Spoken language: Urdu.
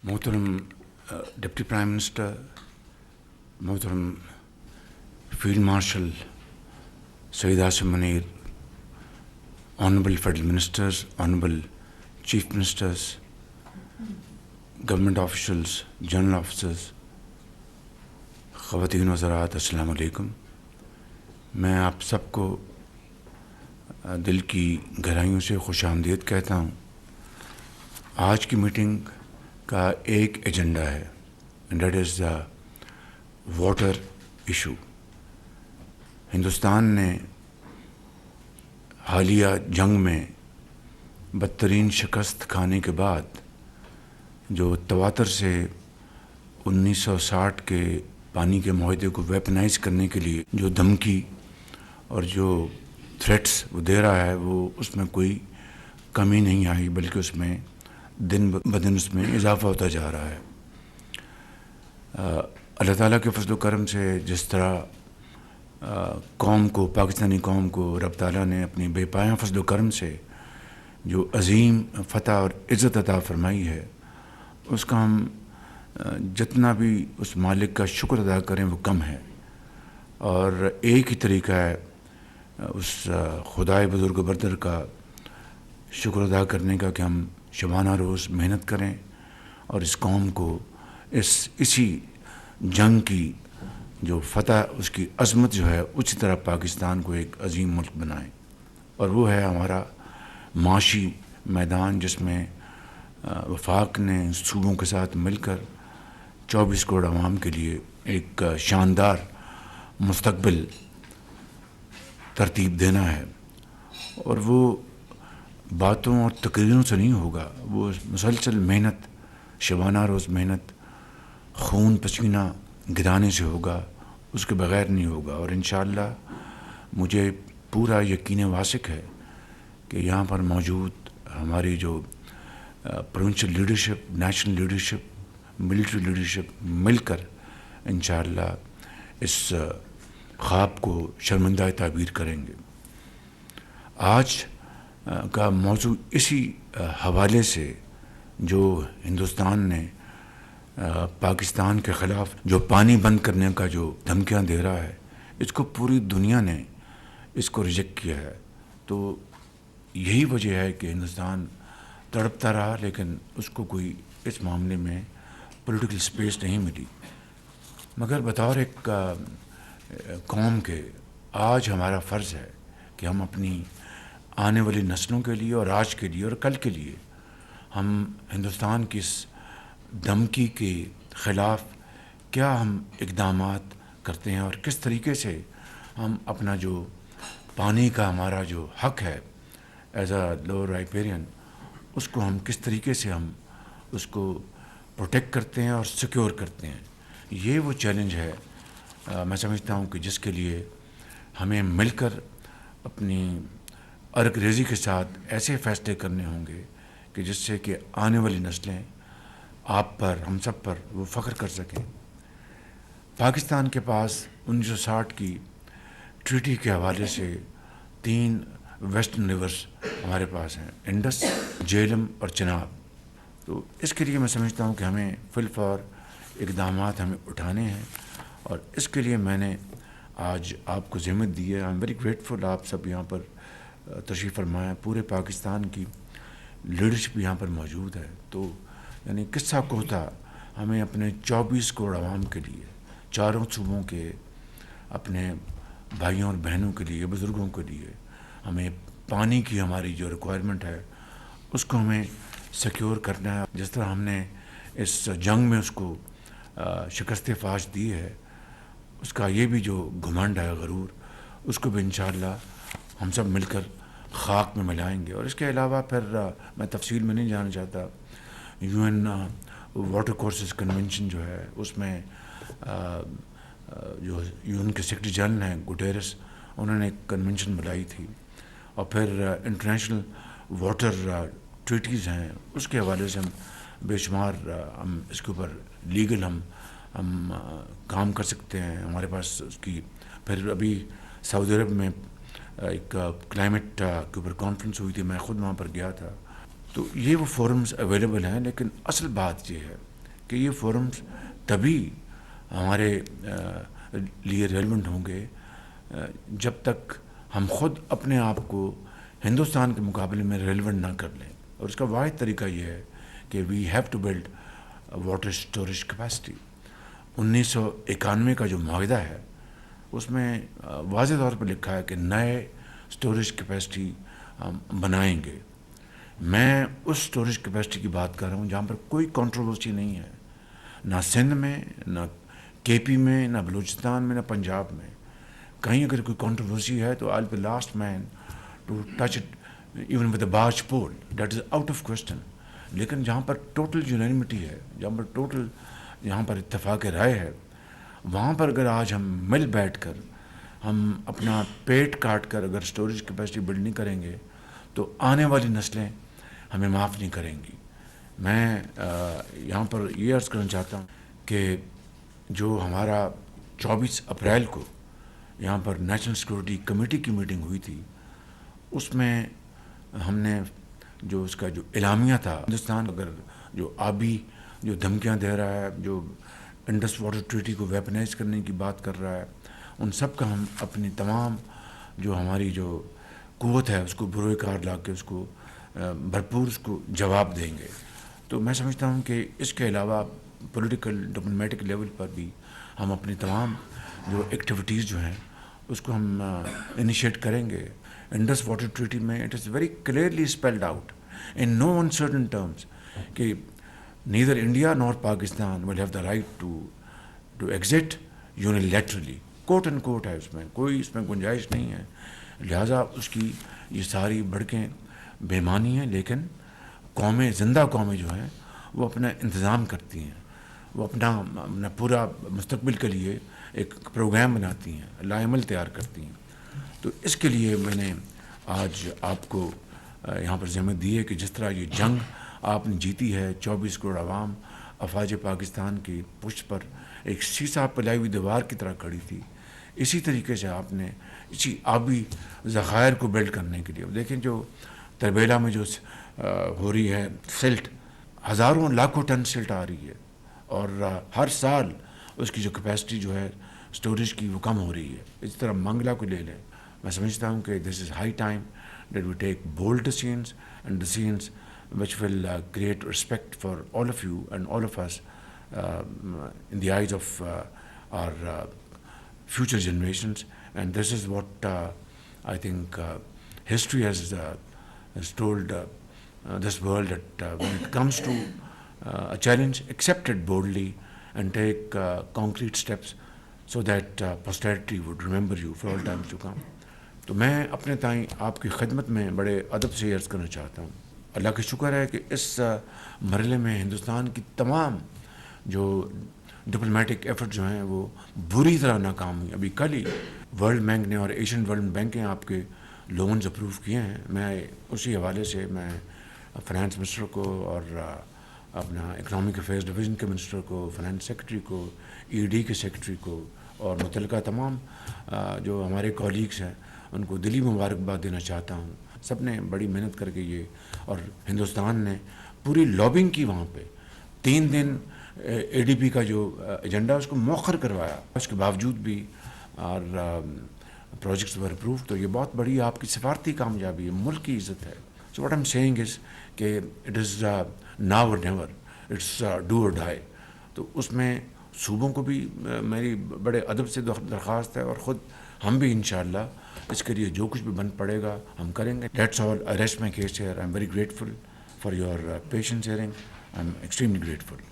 محترم ڈپٹی پرائم منسٹر، محترم field marshal Saeed Asim Munir, honourable federal ministers, honourable chief ministers, government officials, general officers, خواتین وزرات، السلام علیکم۔ میں آپ سب کو دل کی گہرائیوں سے خوش آمدید کہتا ہوں۔ آج کی میٹنگ کا ایک ایجنڈا ہے، that is the water issue. Hindustan نے حالیہ جنگ میں بدترین شکست کھانے کے بعد جو تواتر سے 1960 کے پانی کے معاہدے کو ویپنائز کرنے کے لیے جو دھمکی اور جو تھریٹس وہ دے رہا ہے، وہ اس میں کوئی کمی نہیں آئی، بلکہ اس میں دن بدن اس میں اضافہ ہوتا جا رہا ہے۔ اللہ تعالیٰ کے فضل و کرم سے جس طرح قوم کو، پاکستانی قوم کو رب تعالیٰ نے اپنی بے پایاں فضل و کرم سے جو عظیم فتح اور عزت عطا فرمائی ہے، اس کا ہم جتنا بھی اس مالک کا شکر ادا کریں وہ کم ہے۔ اور ایک ہی طریقہ ہے اس خدائے بزرگ بردر کا شکر ادا کرنے کا کہ ہم شبانہ روز محنت کریں اور اس قوم کو اسی جنگ کی جو فتح، اس کی عظمت جو ہے، اسی طرح پاکستان کو ایک عظیم ملک بنائیں۔ اور وہ ہے ہمارا معاشی میدان، جس میں وفاق نے صوبوں کے ساتھ مل کر 24 کروڑ عوام کے لیے ایک شاندار مستقبل ترتیب دینا ہے۔ اور وہ باتوں اور تقریروں سے نہیں ہوگا، وہ مسلسل محنت، شبانہ روز محنت، خون پسینہ گرانے سے ہوگا، اس کے بغیر نہیں ہوگا۔ اور انشاءاللہ مجھے پورا یقین واثق ہے کہ یہاں پر موجود ہماری جو provincial leadership, national leadership, military leadership مل کر انشاءاللہ اس خواب کو شرمندہ تعبیر کریں گے۔ آج کا موضوع اسی حوالے سے جو ہندوستان نے پاکستان کے خلاف جو پانی بند کرنے کا جو دھمکیاں دے رہا ہے، اس کو پوری دنیا نے اس کو ریجیکٹ کیا ہے۔ تو یہی وجہ ہے کہ ہندوستان تڑپتا رہا، لیکن اس کو کوئی اس معاملے میں پولیٹیکل اسپیس نہیں ملی۔ مگر بطور ایک قوم کے آج ہمارا فرض ہے کہ ہم اپنی آنے والی نسلوں کے لیے اور آج کے لیے اور کل کے لیے ہم ہندوستان کی اس دھمکی کے خلاف کیا ہم اقدامات کرتے ہیں، اور کس طریقے سے ہم اپنا جو پانی کا ہمارا جو حق ہے ایز اے لوور رائپیرین، اس کو ہم کس طریقے سے ہم اس کو پروٹیکٹ کرتے ہیں اور سیکیور کرتے ہیں۔ یہ وہ چیلنج ہے میں سمجھتا ہوں کہ جس کے لیے ہمیں مل کر اپنی ارگ ریزی کے ساتھ ایسے فیصلے کرنے ہوں گے کہ جس سے کہ آنے والی نسلیں آپ پر، ہم سب پر وہ فخر کر سکیں۔ پاکستان کے پاس 1960 کی ٹریٹی کے حوالے سے 3 ویسٹرن ریورز ہمارے پاس ہیں، انڈس، جہلم اور چناب۔ تو اس کے لیے میں سمجھتا ہوں کہ ہمیں فی الفور اقدامات ہمیں اٹھانے ہیں، اور اس کے لیے میں نے آج آپ کو ذمت دی ہے۔ آئی ایم ویری گریٹفل، آپ سب یہاں پر تشریف فرمایا، پورے پاکستان کی لیڈرشپ یہاں پر موجود ہے۔ تو یعنی قصہ کوتا ہمیں اپنے 24 کروڑ عوام کے لیے، چاروں صوبوں کے اپنے بھائیوں اور بہنوں کے لیے، بزرگوں کے لیے، ہمیں پانی کی ہماری جو ریکوائرمنٹ ہے اس کو ہمیں سیکیور کرنا ہے۔ جس طرح ہم نے اس جنگ میں اس کو شکست فاش دی ہے، اس کا یہ بھی جو گھمنڈ ہے، غرور، اس کو بھی انشاءاللہ ہم سب مل کر خاک میں ملائیں گے۔ اور اس کے علاوہ پھر میں تفصیل میں نہیں جانا چاہتا، UN واٹر کورسز کنونشن جو ہے، اس میں جو UN کے سیکرٹری جنرل ہیں گوٹیرس، انہوں نے ایک کنونشن بنائی تھی، اور پھر انٹرنیشنل واٹر ٹریٹیز ہیں، اس کے حوالے سے ہم بے شمار ہم اس کے اوپر لیگل ہم کام کر سکتے ہیں۔ ہمارے پاس اس کی پھر ابھی سعودی عرب میں ایک کلائمیٹ کے اوپر کانفرنس ہوئی تھی، میں خود وہاں پر گیا تھا۔ تو یہ وہ فورمز اویلیبل ہیں، لیکن اصل بات یہ ہے کہ یہ فورمز تبھی ہمارے لیے ریلیونٹ ہوں گے جب تک ہم خود اپنے آپ کو ہندوستان کے مقابلے میں ریلیونٹ نہ کر لیں. اور اس کا واحد طریقہ یہ ہے کہ we have to build water storage capacity. 1991 کا جو معاہدہ ہے اس میں واضح طور پر لکھا ہے کہ نئے اسٹوریج کیپیسٹی ہم بنائیں گے. میں اس اسٹوریج کیپیسٹی کی بات کر رہا ہوں جہاں پر کوئی کنٹروورسی نہیں ہے, نہ سندھ میں, نہ کے پی میں, نہ بلوچستان میں, نہ پنجاب میں. کہیں اگر کوئی کنٹروورسی ہے تو I'll be last man to touch it even with a barge pole. That is out of question. لیکن جہاں پر ٹوٹل یونانیمٹی ہے, جہاں پر اتفاق رائے ہے, وہاں پر اگر آج ہم مل بیٹھ کر ہم اپنا پیٹ کاٹ کر اگر اسٹوریج کیپیسٹی بلڈ نہیں کریں گے تو آنے والی نسلیں ہمیں معاف نہیں کریں گی. میں یہاں پر یہ عرض کرنا چاہتا ہوں کہ جو ہمارا 24 اپریل کو یہاں پر نیشنل سیکورٹی کمیٹی کی میٹنگ ہوئی تھی, اس میں ہم نے جو اس کا جو اعلامیہ تھا, ہندوستان اگر جو آبی جو دھمکیاں دے رہا ہے, جو انڈس واٹر ٹریٹی کو ویپنائز کرنے کی بات کر رہا ہے, ان سب کا ہم اپنی تمام جو ہماری جو قوت ہے اس کو بروئے کار لا کے اس کو بھرپور اس کو جواب دیں گے. تو میں سمجھتا ہوں کہ اس کے علاوہ پولیٹیکل ڈپلومیٹک لیول پر بھی ہم اپنی تمام جو ایکٹیویٹیز جو ہیں اس کو ہم انیشیٹ کریں گے. انڈس واٹر ٹریٹی میں it is very clearly spelled out in no uncertain terms کہ neither India nor Pakistan will have the right to exit unilaterally. Quote end quote ہے, اس میں کوئی اس میں گنجائش نہیں ہے. لہٰذا اس کی یہ ساری بڑکیں بےمانی ہیں, لیکن قومیں, زندہ قومیں جو ہیں وہ اپنا انتظام کرتی ہیں, وہ اپنا پورا مستقبل کے لیے ایک پروگرام بناتی ہیں, لائحہ عمل تیار کرتی ہیں. تو اس کے لیے میں نے آج آپ کو یہاں پر ذمہ دی ہے کہ جس طرح یہ جنگ آپ نے جیتی ہے, 24 کروڑ عوام افواج پاکستان کی پشت پر ایک سیسا پلائی ہوئی دیوار کی طرح کھڑی تھی, اسی طریقے سے آپ نے اسی آبی ذخائر کو بلڈ کرنے کے لیے دیکھیں جو تربیلا میں جو ہو رہی ہے سلٹ, ہزاروں لاکھوں ٹن سلٹ آ رہی ہے, اور ہر سال اس کی جو کیپیسٹی جو ہے اسٹوریج کی وہ کم ہو رہی ہے. اس طرح منگلا کو لے لیں. میں سمجھتا ہوں کہ this is high time that we take bold decisions and decisions which will create respect for all of you and all of us in the eyes of our future generations. And this is what I think history has told this world, that when it comes to a challenge, accept it boldly and take concrete steps so that posterity would remember you for all times to come. تو میں اپنے تائیں آپ کی خدمت میں بڑے ادب سے عرض کرنا چاہتا ہوں. اللہ کا شکر ہے کہ اس مرحلے میں ہندوستان کی تمام جو ڈپلومیٹک ایفرٹ جو ہیں وہ بری طرح ناکام ہوئی. ابھی کل ہی ورلڈ بینک نے اور ایشین ڈیولپمنٹ بینک نے آپ کے لونز اپروو کیے ہیں. میں اسی حوالے سے میں فائنانس منسٹر کو اور اپنا اکنامک افیئرز ڈویژن کے منسٹر کو, فائنانس سیکرٹری کو, ای ڈی کے سیکرٹری کو اور متعلقہ تمام جو ہمارے کولیگس ہیں ان کو دلی مبارکباد دینا چاہتا ہوں. سب نے بڑی محنت کر کے یہ, اور ہندوستان نے پوری لابنگ کی وہاں پہ 3 دن اے ڈی پی کا جو ایجنڈا اس کو مؤخر کروایا, اس کے باوجود بھی اور پروجیکٹس ور اپروو. تو یہ بہت بڑی آپ کی سفارتی کامیابی ہے, ملک کی عزت ہے. So what I am seeing is کہ it is now or never, it's do or die. تو اس میں صوبوں کو بھی میری بڑے ادب سے درخواست ہے, اور خود ہم بھی انشاءاللہ اس کے لیے جو کچھ بھی بن پڑے گا ہم کریں گے. That's all. I rest my case here. I'm very grateful for your patience hearing. I'm extremely grateful.